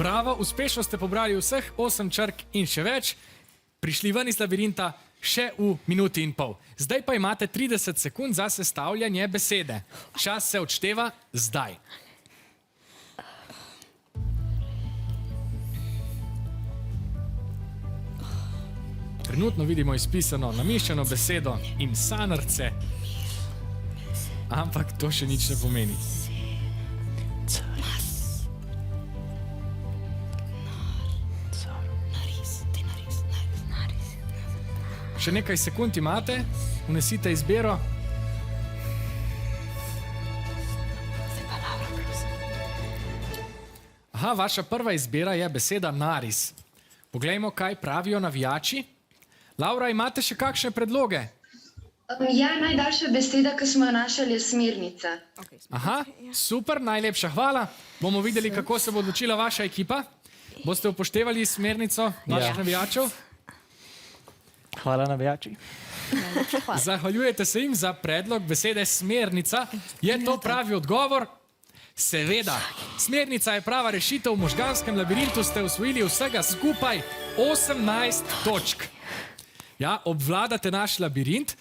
Bravo, uspešno ste pobrali vseh 8 črk in še več. Prišli ven iz labirinta še v minuti in pol. Zdaj pa imate 30 sekund za sestavljanje besede. Čas se odšteva zdaj. Trenutno vidimo izpisano namišljeno besedo in sanrce, ampak to še nič ne pomeni. Še nekaj sekund imate, vnesite izbiro. Aha, vaša prva izbira je beseda naris. Poglejmo, kaj pravijo navijači. Laura, imate še kakšne predloge? Ja, najdaljša beseda, ki smo jo našli, je smernica. Aha, super, najlepša hvala. Bomo videli, kako se bo odločila vaša ekipa. Boste upoštevali smernico vaših navijačev? Hvala, navijači. Zahvaljujete se jim za predlog besede smernica. Je to pravi odgovor? Seveda. Smernica je prava rešitev. V možganskem labirintu ste osvojili vsega skupaj 18 točk. Ja, obvladate naš labirint.